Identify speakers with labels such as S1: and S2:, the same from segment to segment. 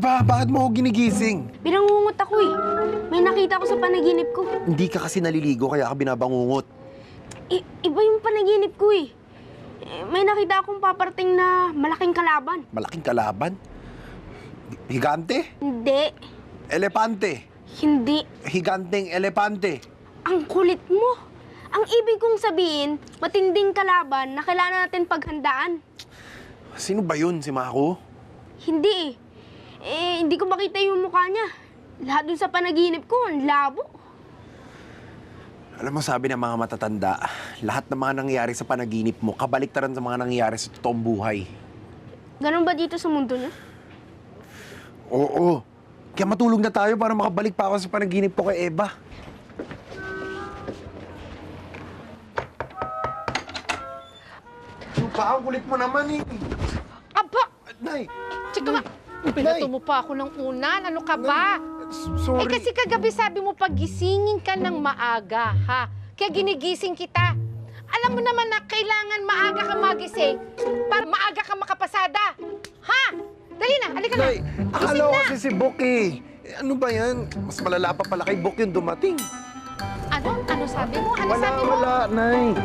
S1: ba? Bakit mo ako ginigising?
S2: Binangungot ako eh. May nakita ko sa panaginip ko.
S1: Hindi ka kasi naliligo kaya ka binabangungot.
S2: Iba yung panaginip ko eh. May nakita akong paparating na malaking kalaban.
S1: Malaking kalaban? Higante?
S2: Hindi.
S1: Elepante?
S2: Hindi.
S1: Higanteng elepante?
S2: Ang kulit mo. Ang ibig kong sabihin, matinding kalaban na kailangan natin paghandaan.
S1: Sino ba yun, si Mako?
S2: Hindi eh. Hindi ko makita yung mukha niya. Lahat dun sa panaginip ko, ang labo.
S1: Alam mo, sabi ng mga matatanda, lahat ng mga nangyayari sa panaginip mo, kabaliktaran sa mga nangyayari sa totoong buhay.
S2: Ganun ba dito sa mundo niya?
S1: Oo. Kaya matulog na tayo para makabalik pa ako sa panaginip ko kay Eva. Ano pa? Ang kulit mo naman eh.
S3: Aba!
S1: Nay!
S3: Tsaka nga, pinato mo pa ako ng unan. Ano ka ba?
S1: Sorry.
S3: Eh kasi kagabi sabi mo pagisingin ka ng maaga, ha? Kaya ginigising kita. Alam mo naman na kailangan maaga ka magising para maaga ka makapasada. Ha? Dali na, halika na.
S1: Nay, akala ko kasi si Bok eh. Ano ba yan? Mas malala pa pala kay Bok yung dumating.
S3: Ano? Ano sabi mo? Ano sabi mo?
S1: Wala, Nay.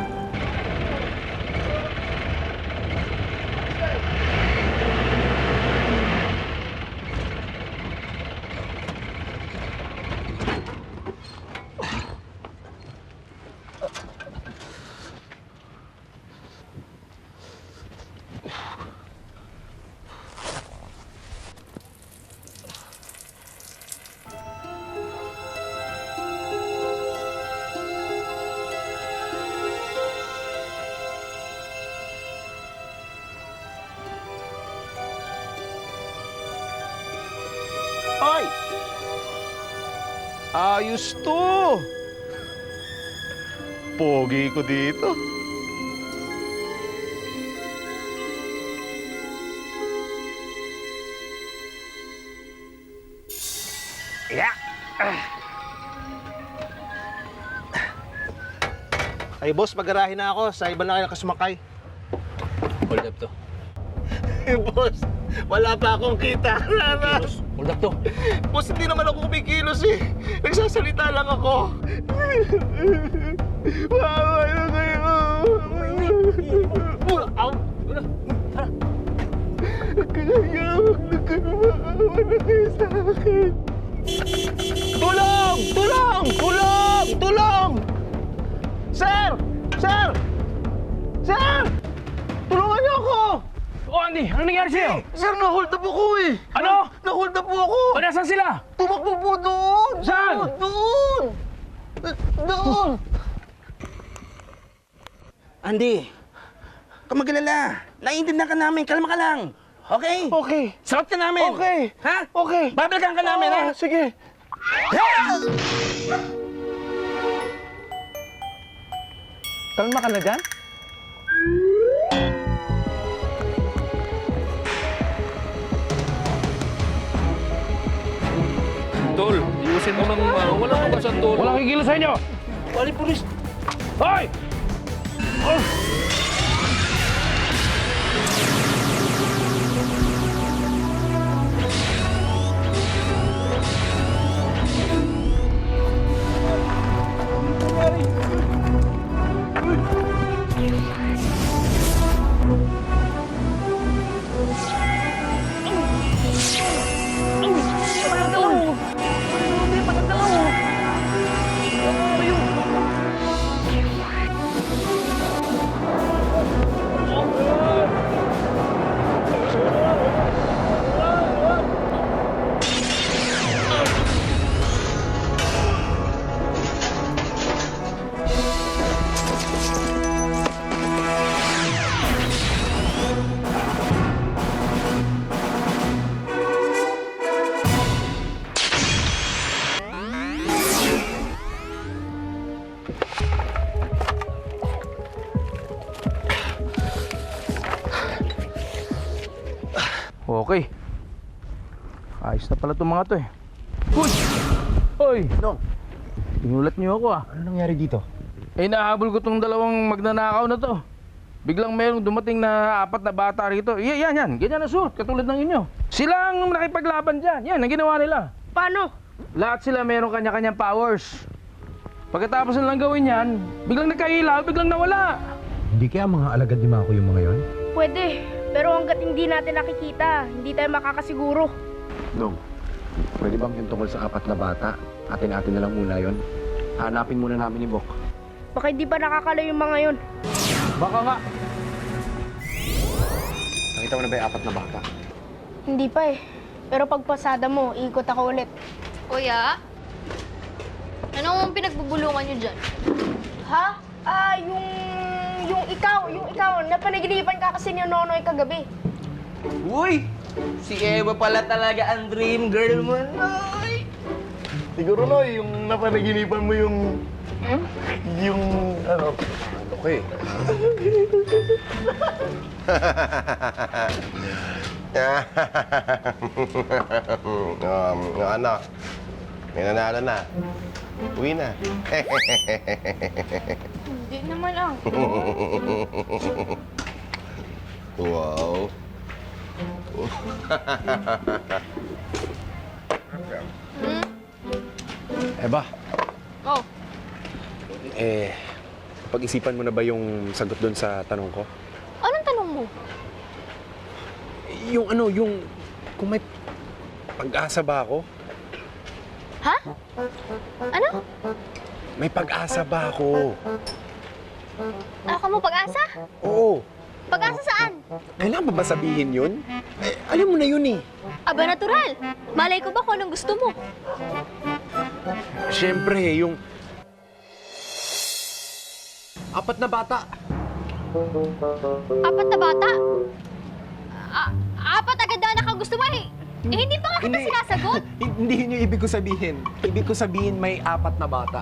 S4: Ay! Ayos to! Pogi ko dito. Yeah.
S5: Ay, boss, mag-garahe na ako. Sa iba na kayo nakasumakay.
S6: Hold up to.
S5: Boss, wala pa akong kita. Ranas.
S6: Hold up to.
S5: Boss, hindi naman ako kumikilos eh. Nagsasalita lang ako. Maawa na kayo.
S6: Aw!
S5: Kaya huwag na kayo maawa na kayo sa akin. Tulong! Tulong! Tulong! Tulong! Sir! Sir! Sir! Tulungan niyo ako!
S6: Oh, Andy! Ano nangyari sa'yo?
S5: Sir, na-hold up ako eh!
S6: Ano?
S5: Na-hold up po ako!
S6: O, nasaan sila?
S5: Tumakbo po doon!
S6: Saan?
S5: Doon! Doon!
S7: Andy, ka magalala. Naiintindihan ka namin. Kalma ka lang. Okay?
S5: Okay.
S7: Sagot ka namin.
S5: Okay.
S7: Ha?
S5: Okay.
S7: Babalikan ka namin, ha?
S5: Sige. Kalma ka na dyan?
S6: Tol, iusin mo ng wala ka ba sa tol? Walang kikilo sa inyo!
S7: Wali pulis.
S6: Hoy! Oh! Okay. Ayos na pala itong mga to eh. Uy! Hoy!
S1: No.
S6: Inulat niyo ako ah.
S1: Ano nangyari dito?
S6: Eh, nahabol ko tong dalawang magnanakaw na to. Biglang mayroong dumating na 4 na bata rito. Yan. Ganyan na suot, katulad ng inyo. Sila ang nakipaglaban dyan. Yan, ang ginawa nila.
S2: Paano?
S6: Lahat sila mayroong kanya-kanyang powers. Pagkatapos nilang gawin yan, biglang nagkailaw, biglang nawala.
S8: Hindi kaya mga alagad ni Mako yung mga yon?
S2: Pwede. Pero hanggat hindi natin nakikita, hindi tayo makakasiguro.
S1: Dong, pwede bang yung tungkol sa 4 na bata? Atin-atin na lang muna yon. Hanapin muna namin ni Bok.
S2: Baka hindi pa nakakalayo yung mga yon.
S6: Baka nga.
S1: Nakita mo na ba yung 4 na bata?
S2: Hindi pa eh. Pero pag pasada mo, ikot ako ulit.
S9: Kuya? Anong pinagbubulungan niyo dyan?
S2: Ha? Yung ikaw, napanaginipan ka kasi ni Nonoy kagabi.
S7: Uy! Si Eva pala talaga ang dream girl mo, Noy!
S5: Siguro, Noy, yung napanaginipan mo yung... Yung, ano...
S1: Okay.
S4: Ano? May nanalo na. Uwi na.
S9: Hindi naman ah.
S4: Wow.
S1: Eba,
S9: Oh,
S1: pag-isipan mo na ba yung sagot doon sa tanong ko?
S9: anong tanong mo?
S1: Yung kung may pag-asa ba ako?
S9: Ha? Ano?
S1: May pag-asa ba ako?
S9: Ako mo pag-asa?
S1: Oo.
S9: Pag-asa saan?
S1: Kailangan ba sabihin yun? Alam mo na yun eh.
S9: Aba, natural. Malay ko ba kung anong gusto mo?
S1: Siyempre, yung... 4 na bata.
S9: 4 na bata? 4 agad na nakagusto mo eh. Hindi pa nga kita sinasagot.
S1: Hindi yun yung ibig ko sabihin. Ibig ko sabihin may 4 na bata.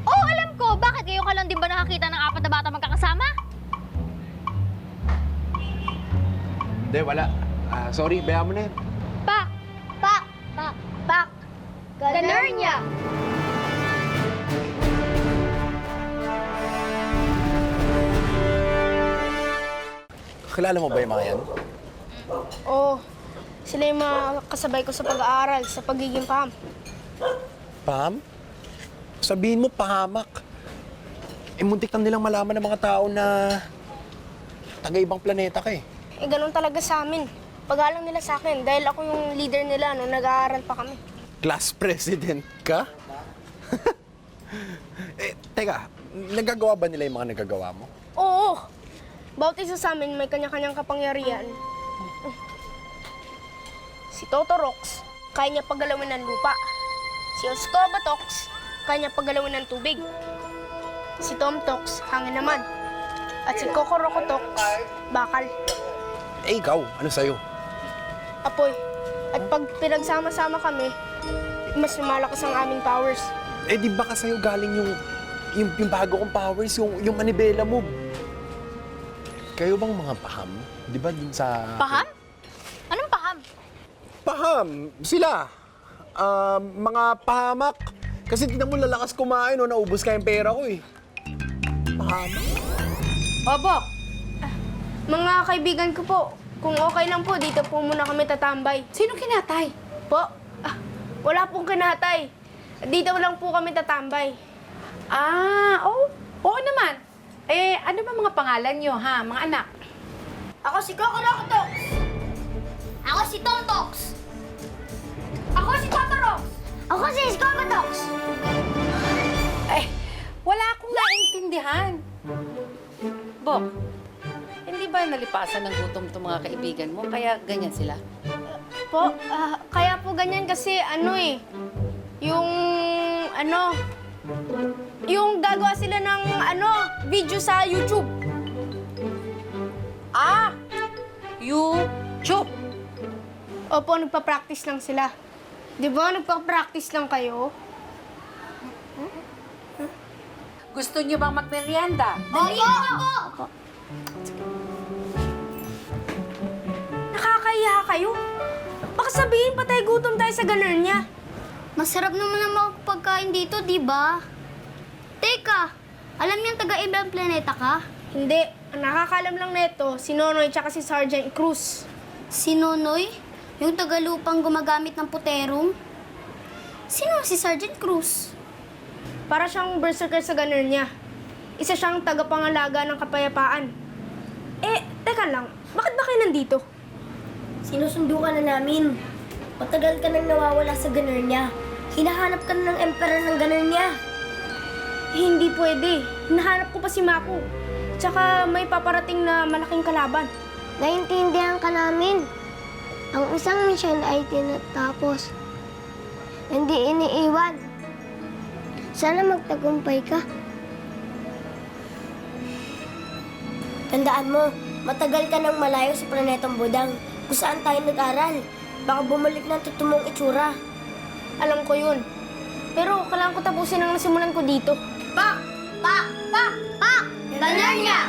S9: Oo, alam ko. Bakit ngayon ka lang din ba nakakita ng 4 na bata magkakasama?
S1: Hindi, wala. Sorry, bayaan mo na yan.
S9: Pak! Galernia!
S1: Kilala mo ba yung mga yan?
S2: Oo. Sila yung mga kasabay ko sa pag-aaral, sa pagiging paham.
S1: Pam? Sabihin mo, pahamak. Muntik lang nilang malaman ng mga tao na taga-ibang planeta ka eh.
S2: Ganun talaga sa amin. Pag-alang nila sa akin dahil ako yung leader nila nung nag-aaral pa kami.
S1: Class president ka? Teka, nagagawa ba nila yung mga nagagawa mo?
S2: Oo. Bawat isa sa amin may kanya-kanyang kapangyarihan. Si Totorox, kaya niya paggalawin ng lupa. Si Oscobatox, kaya niya paggalawin ng tubig. Si Tomtox, hangin naman. At si Kokorokotox, bakal.
S1: Ikaw, ano sa'yo?
S2: Apoy. At pag pinagsama-sama kami, mas lumalakas ang aming powers.
S1: Di ba ka sa'yo galing yung bago kong powers, yung manibela mo? Kayo bang mga paham? Di ba dun sa...
S9: Paham? Anong paham?
S1: Paham! Sila! Mga pahamak. Kasi tignan mo lalakas kumain, naubos ka yung pera ko eh. Pahamak.
S3: Obo,
S2: Mga kaibigan ko po, kung okay lang po, dito po muna kami tatambay.
S3: sino kinatay?
S2: Po? Wala pong kinatay. Dito lang po kami tatambay.
S3: Oo naman. Ano ba mga pangalan nyo, ha, mga anak?
S2: Ako si Kokorokotox.
S9: Ako si Tomtox.
S2: Ako si Totorox.
S9: Ako si Escobatox.
S3: Wala akong naintindihan. Bok, hindi ba nalipasan ng gutom itong mga kaibigan mo? Kaya ganyan sila?
S2: Po, kaya po ganyan kasi yung gagawa sila ng video sa YouTube.
S3: YouTube!
S2: Opo, nagpa-practice lang sila. Di ba, nagpa-practice lang kayo?
S3: Gusto nyo bang magmerienda?
S2: Opo! Nakakahiya kayo. Baka sabihin patay gutom tayo sa Galernia.
S9: Masarap naman ang mga pagkain dito, di ba? Teka, alam niyang taga-ibang planeta ka?
S2: Hindi. Ang nakakalam lang nito, si Nonoy tsaka si Sergeant Cruz.
S10: Si Nonoy? Yung tagalupang gumagamit ng puterong? Sino si Sergeant Cruz?
S2: Para siyang berserker sa gunner niya. Isa siyang tagapangalaga ng kapayapaan. Teka lang, bakit ba kayo nandito?
S10: Sinusundo ka na namin. Matagal ka nang nawawala sa gunner niya. Hinahanap ka na ng emperor ng gunner niya.
S2: Hindi pwede. Hinahanap ko pa si Mako. Tsaka may paparating na malaking kalaban.
S10: Naintindihan ka namin. Ang isang mission ay tinatapos. Hindi iniiwan. Sana magtagumpay ka. Tandaan mo, matagal ka nang malayo sa planetang Budang, kung saan tayo nag-aral. Baka bumalik ng tutumong itsura.
S2: Alam ko yun. Pero kailangan ko tapusin ang nasimulan ko dito.
S10: Pa! Ganyan niya!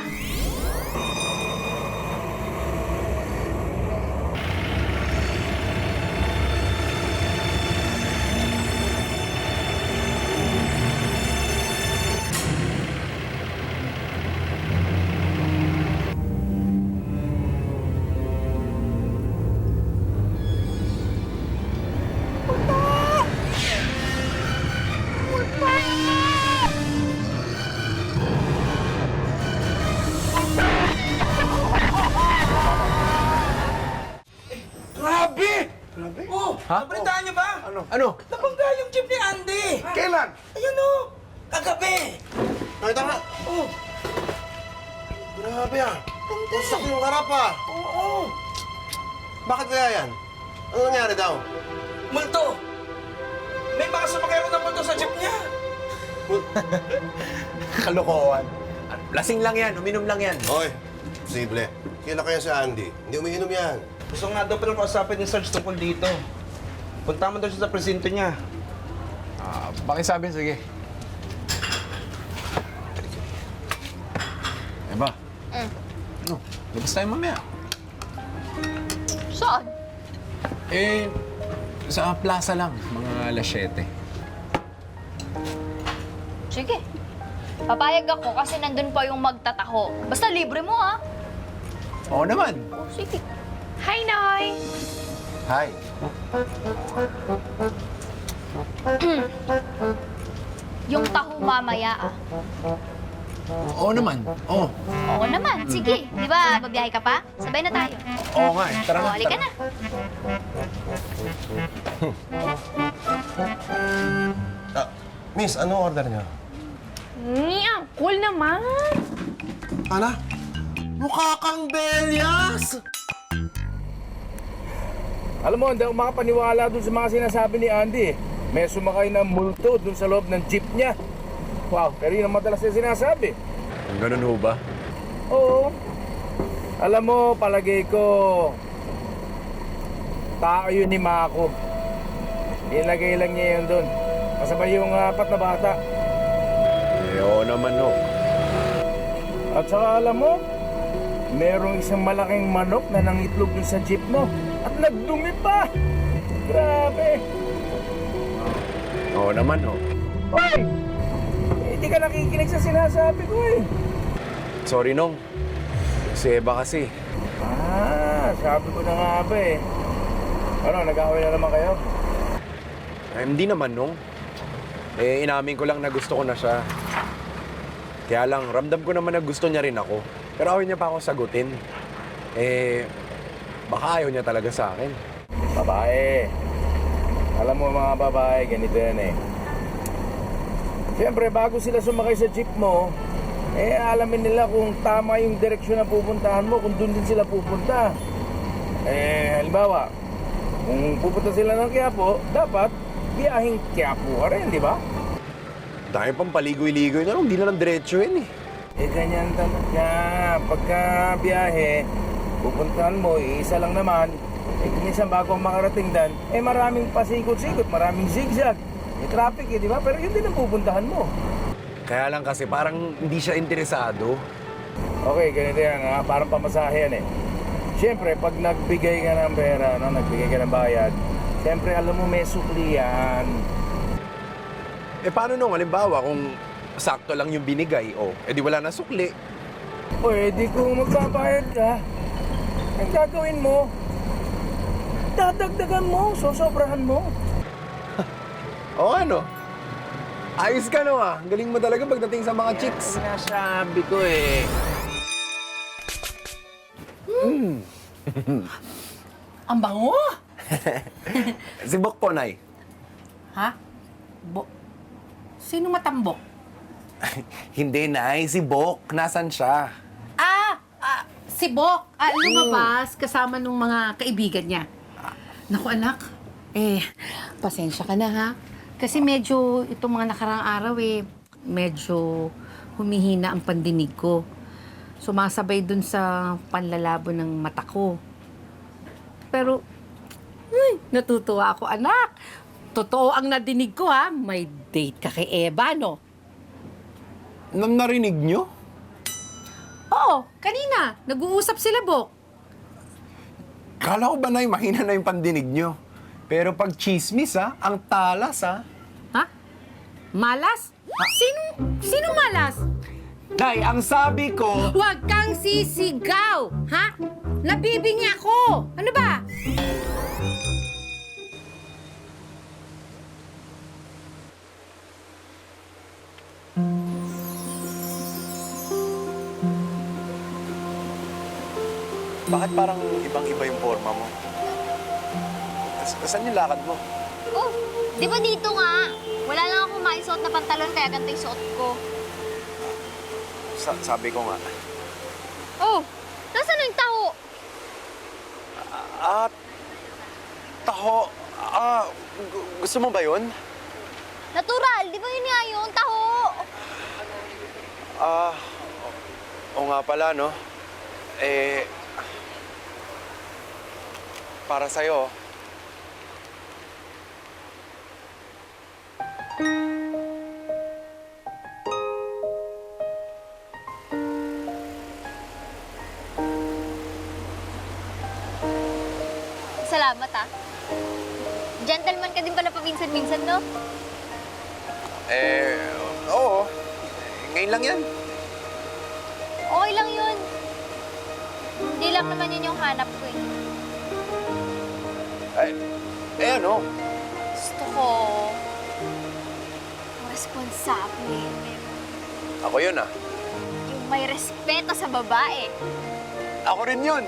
S7: Grabe! Oh,
S1: Ha?
S7: nabalitaan niyo ba?
S1: Ano?
S7: Nabangga yung jeep ni Andy!
S5: Kailan?
S7: Ayun oh! Kagabi!
S5: Nakita nga.
S7: Oh!
S5: Grabe ah. Pusak yung harap ah.
S7: Oo!
S5: Bakit kaya yan? Ano nangyari daw?
S7: Multo! May baka sumakay ako ng multo sa jeep niya!
S1: Kalokohan. Lasing lang yan, uminom lang yan.
S5: Hoy, posible. Kila kaya si Andy. Hindi umiinom yan.
S7: Gusto nga daw palang kausapin ni Sarge tungkol dito. Punta mo daw siya sa presinto niya.
S1: Pakisabi, sige. Eba. Ano? Labas tayo mamaya.
S9: Saan?
S1: Sa plaza lang, mga alas 7.
S9: Sige. Papayag ako kasi nandun pa yung magtataho. Basta libre mo, ha?
S1: Oo naman.
S9: Oh, sige.
S3: Hi, Noy!
S1: Hi.
S9: Yung taho mamaya, ah.
S1: Oo naman. Oo.
S9: Oo naman, sige. Di ba, babiyahe ka pa? Sabay na tayo.
S1: Oo nga, tara
S9: O,
S1: na.
S9: halika na.
S5: Miss, ano order niyo?
S3: Ang cool naman!
S5: Ala? Mukha kang Belyas!
S6: Alam mo, hindi ako makapaniwala dun sa mga sinasabi ni Andy. May sumakay ng multo dun sa loob ng jeep niya. Wow, pero yun ang madalas na sinasabi.
S1: Ganun ho ba?
S6: Oo. Alam mo, palagay ko, tao yun ni Mako. Ilagay lang niya yun dun. Kasabay yung 4 na bata.
S1: Oo naman ho.
S6: At saka alam mo, merong isang malaking manok na nangitlog dun sa jeep mo. At nagdumi pa! Grabe!
S1: Oo naman ho.
S6: Hoy! Hindi ka nakikinig sa sinasabi ko eh.
S1: Sorry, Nong. Si Eva kasi.
S6: Sabi ko na nga ba eh. Ano, nag-away na naman kayo?
S1: Ay, hindi naman, Nong. Inamin ko lang na gusto ko na siya. Kaya lang, ramdam ko naman na gusto niya rin ako. Pero ayaw niya pa ako sagutin. Baka ayaw niya talaga sa akin.
S6: Babae. Alam mo mga babae, ganito yan eh. Siyempre, bago sila sumakay sa jeep mo, alamin nila kung tama yung direksyon na pupuntahan mo, kung doon din sila pupunta. Halimbawa, kung pupunta sila ng Quiapo, dapat biyahing Quiapo ka rin, di ba?
S1: Dahil pang paligoy-ligoy na lang, hindi na lang diretso yun eh.
S6: Ganyan talaga. Pagka biyahe, pupuntahan mo, isa lang naman. Minsan bago makarating dan, maraming pasikot-sikot, maraming zigzag. May traffic di ba? Pero yun din ang pupuntahan mo.
S1: Kaya lang kasi parang hindi siya interesado.
S6: Okay, ganito yan parang pamasahe yan eh. Siyempre, pag nagbigay ka ng pera, nagbigay ka ng bayad, siyempre alam mo may sukli yan.
S1: Paano nung halimbawa kung sakto lang yung binigay, di wala na sukli.
S6: Pwede kung magbabayad ka. Ang gagawin mo, dadagdagan mo, sosobrahan mo.
S1: Oo ano? Ayos ka no ah. Ang galing mo talaga pagdating sa mga chicks.
S6: Sinasabi ko eh.
S3: Ang bango!
S1: Si Bok po, Nay.
S3: Ha? Sino matambok?
S1: Hindi, Nay. Si Bok. Nasaan siya?
S3: Si Bok. Lumabas kasama nung mga kaibigan niya. Naku anak, pasensya ka na ha. Kasi medyo itong mga nakarang araw medyo humihina ang pandinig ko. Sumasabay dun sa panlalabo ng mata ko. Pero, natutuwa ako anak. Totoo ang nadinig ko ha. May date ka kay Eva, no?
S1: Narinig nyo?
S3: Oo, kanina. Nag-uusap sila, Bok.
S1: Kala ko ba, Nay, mahina na yung pandinig nyo. Pero pag chismis, ang talas,
S3: Ha? Malas? Sino malas?
S1: Nay, ang sabi ko...
S3: Huwag kang sisigaw, ha? Nabibingi ako. Ano ba?
S1: Bakit parang ibang-iba yung forma mo? Saan yung lakad mo?
S9: Oh, di ba dito nga? Wala lang akong maisuot na pantalon kaya ganito yung suot ko.
S1: Sabi ko nga.
S9: Oh, nasaan yung taho?
S1: Taho. Gusto mo ba yun?
S9: Natural, di ba yun nga yung taho?
S1: Oo nga pala, no? Para sa'yo.
S9: Salamat Gentleman ka din pala paminsan-minsan, no?
S1: Oo. Ngayon lang yan.
S9: Okay lang yun. Hindi lang naman yun yung hanap ko
S1: Ano?
S9: Gusto ko... responsable.
S1: Ako yun,
S9: Yung may respeto sa babae.
S1: Ako rin yun.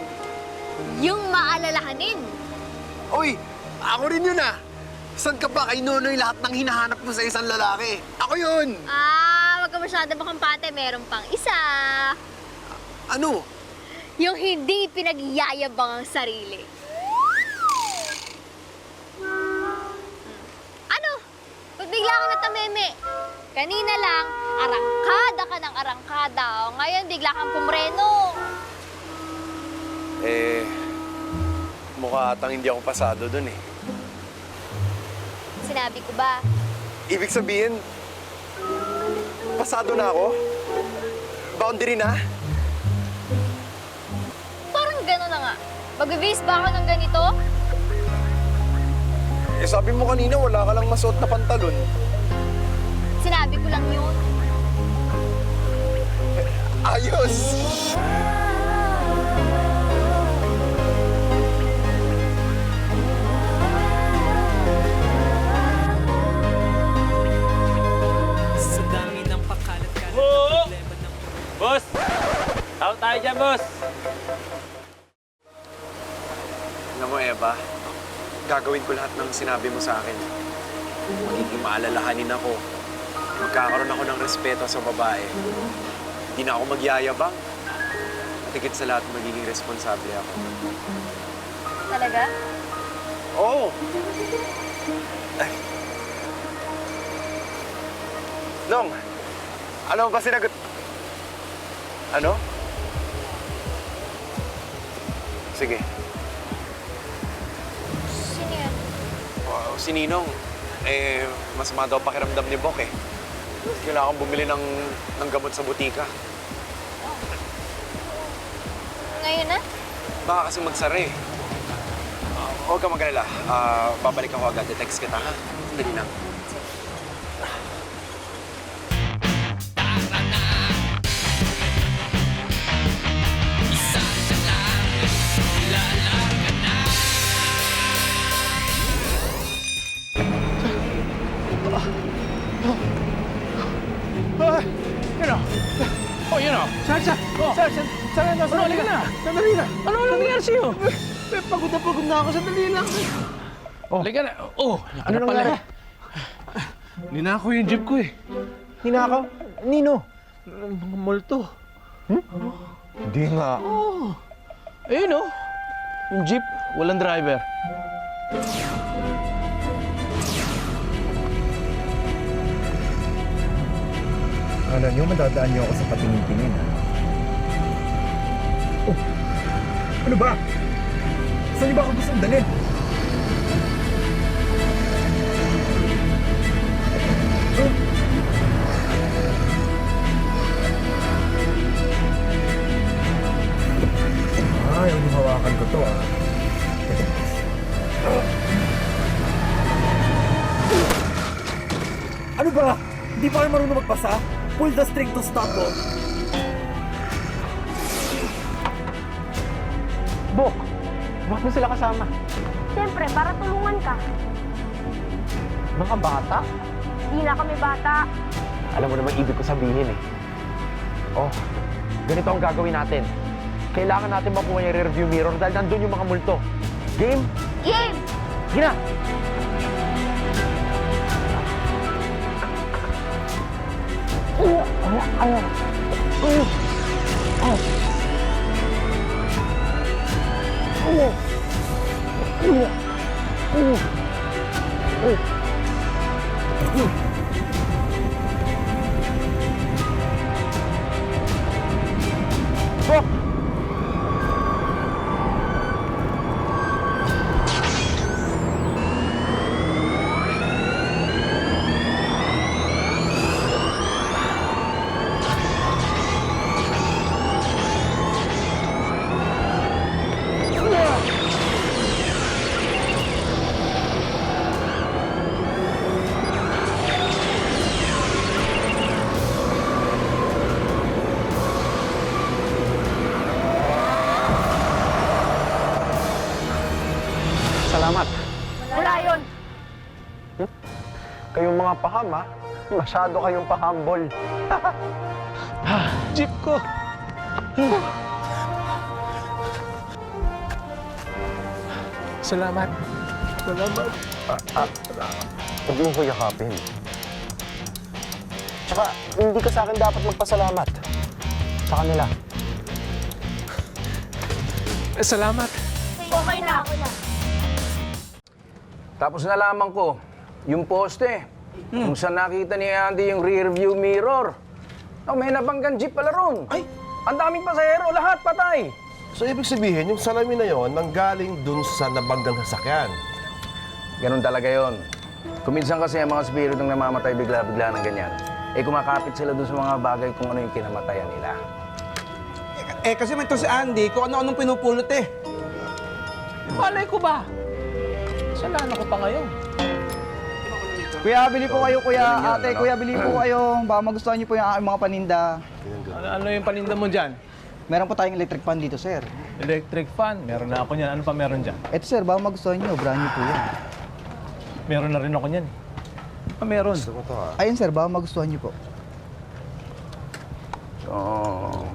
S9: Yung maalalahanin.
S1: Uy, ako rin yun, Saan ka ba kay Nonoy lahat ng hinahanap mo sa isang lalaki? Ako yun!
S9: Wag ka masyado makampante. Meron pang isa.
S1: Ano?
S9: Yung hindi pinagyayabang ang sarili. Ano? Ba't bigla ka natameme? Kanina lang, arangkada ka ng arangkada. O ngayon, bigla kang pumreno.
S1: Mukha atang hindi ako pasado dun
S9: Sinabi ko ba?
S1: Ibig sabihin, pasado na ako? Boundary na?
S9: Parang gano'n na nga. Mag-base ba ako ng ganito?
S1: Sabi mo kanina wala ka lang masuot na pantalon.
S9: Sinabi ko lang yun.
S1: Ayos!
S11: Boss! Tawag tayo dyan, boss!
S1: Alam mo, Eva, gagawin ko lahat ng sinabi mo sa akin. Magiging maalalahanin ako. Magkakaroon ako ng respeto sa babae. Hindi na ako magyayabang. At higit sa lahat, magiging responsable ako.
S9: Talaga?
S1: Oo! Ay. Nong, ano ba sinagot? Ano? Sige.
S9: Sino yan?
S1: Si Ninong, masama daw pakiramdam ni Bok Kailangan bumili ng gamot sa butika.
S9: Ngayon na?
S1: Baka kasi magsara Huwag ka mag-alala. Babalik ako agad. Text kita, ha? Dali lang.
S6: Sandali na! Sandali na! Ano nangyari sa'yo? Pagod na ako. Sandali lang. Halika na. Ano nangyari? Ninako yung jeep ko eh.
S8: Ninakaw? Nino?
S6: Mga multo.
S8: Hindi nga.
S6: Ayun oh. Yung jeep, walang driver.
S8: Akala niyo, madadaan niyo ako sa patingin-tingin, ha? Oh! Ano ba? Saan niyo ba ako gustong dalhin? Ayaw niyo hawakan ko to, ah. Ano ba? Hindi ba kayo marunong magbasa? Pull the string to stop, oh.
S1: Bok, bakit mo sila kasama?
S2: Siyempre, para tulungan ka.
S1: Mga bata?
S2: Di na kami bata.
S1: Alam mo naman ibig ko sabihin eh. Oh, ganito ang gagawin natin. Kailangan natin makuha yung rearview mirror dahil nandun yung mga multo. Game?
S2: Game!
S1: Sige na! Salamat.
S2: Wala yun.
S1: Kayong mga paham, ha? Masyado kayong pahambol.
S6: Jeep ko! Salamat.
S1: Huwag mo ko yakapin. Tsaka, hindi ka sa akin dapat magpasalamat. Sa kanila.
S6: Salamat.
S2: Okay na ako na.
S6: Tapos nalaman ko, yung poste, kung saan nakita ni Andy yung rear view mirror. Oh, may nabanggang jeep pala ron. Ay! Ang daming pasahero, lahat patay.
S4: So, ibig sabihin, yung salamin na yon nanggaling dun sa nabanggang sasakyan.
S6: Ganun talaga yon. Kuminsan kasi ang mga spiritong namamatay bigla-bigla ng ganyan. Eh, kumakapit sila dun sa mga bagay kung ano yung kinamatayan nila.
S7: Eh, kasi may to si Andy, kung ano-anong pinupulot eh.
S6: Malay ko ba? Sanaan ako pa ngayon.
S12: Kuya, bili po kayo, kuya. Ate, kuya, bili po kayo. Baka magustuhan niyo po yung aking mga paninda.
S11: Ano yung paninda mo dyan?
S12: Meron po tayong electric fan dito, sir.
S11: Electric fan? Meron na ako niyan. Ano pa meron dyan?
S12: Eto, sir, baka magustuhan niyo. Brand new po yan.
S11: Meron na rin ako niyan. Meron.
S12: Ayun, sir, baka magustuhan niyo po.
S6: Oh.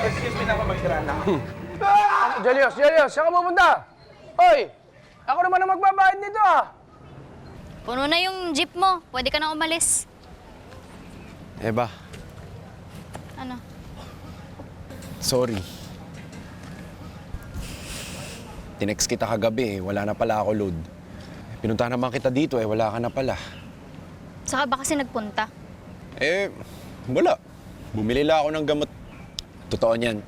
S7: Excuse me na ako magtiraan lang.
S6: Julius, saan ka pupunta? Hoy! Ako naman ang magbabayad nito, ah!
S9: Puno na yung jeep mo. Pwede ka na umalis.
S1: Eba,
S9: Ano?
S1: sorry. Tinext kita kagabi eh. Wala na pala ako load. Pinuntahan naman kita dito eh. Wala ka na pala.
S9: Saka ba kasi nagpunta?
S1: Eh, wala. Bumili lang ako ng gamot. Totoo niyan.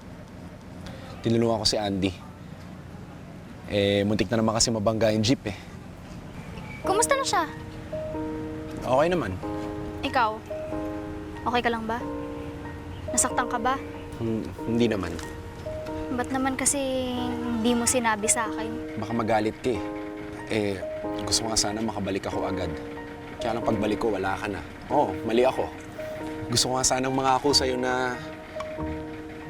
S1: Tinulungan ko si Andy. Eh, muntik na naman kasi mabangga yung jeep eh.
S9: Kumusta na siya?
S1: Okay naman.
S9: Ikaw? Okay ka lang ba? Nasaktan ka ba?
S1: Hindi naman.
S9: Ba't naman kasi hindi mo sinabi sa akin?
S1: Baka magalit ka eh. Eh, gusto ko nga sana makabalik ako agad. Kaya lang pagbalik ko, wala ka na. Oo, mali ako. Gusto ko nga sanang mangako sa'yo na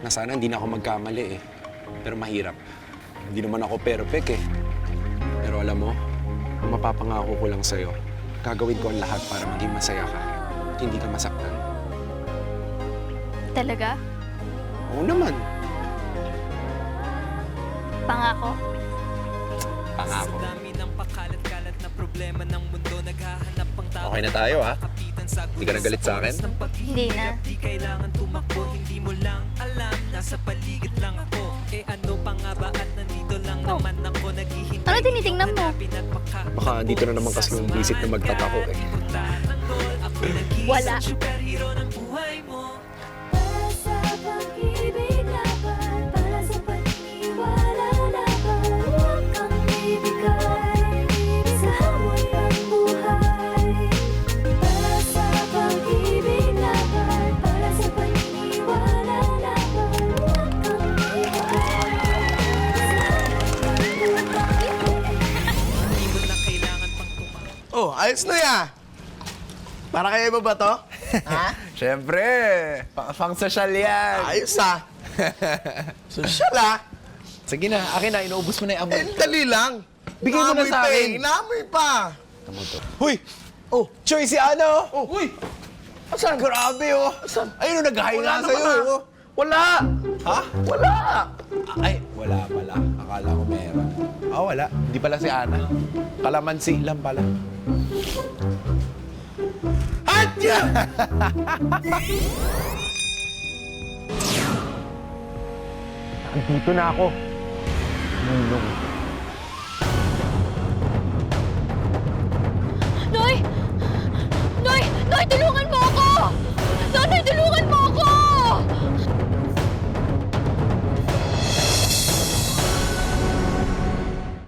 S1: sana hindi na ako magkamali eh. Pero mahirap. Hindi naman ako perfect eh. Pero alam mo, ang mapapangako ko lang sa'yo, gagawin ko ang lahat para maging masaya ka. At hindi ka masaktan.
S9: Talaga?
S1: Oo naman.
S9: Pangako?
S1: Pangako. Okay na tayo, ha? Hindi ka nagalit sa akin?
S9: Hindi na. Oh. Ano tinitingnan mo?
S1: Baka dito na naman kasi yung visit na magtatako eh.
S9: Wala.
S5: Oh, ayos na ya. Para kayo ba to? Ha?
S1: Siyempre! Pang social yan!
S5: Ayos ah. Sosyal ah.
S1: Sige na, akin na, inuubos mo na yung
S5: Eh, dali lang.
S1: Bigay mo na sa akin.
S5: Inamoy pa.
S1: Huy! Oh, Choy, si Ana!
S5: Oh, uy. Asan?
S1: Grabe, oh!
S5: Asan?
S1: Ayun, oh, nag-hi
S5: Wala
S1: nga sa'yo,
S5: naman,
S1: eh, oh.
S5: Wala.
S1: Ha?
S5: Wala.
S1: Ay, wala pala. Akala ko meron. Ah, wala. Hindi pala si Ana. Kalamansi lang pala.
S5: Atya!
S1: Andito na ako. Nulong.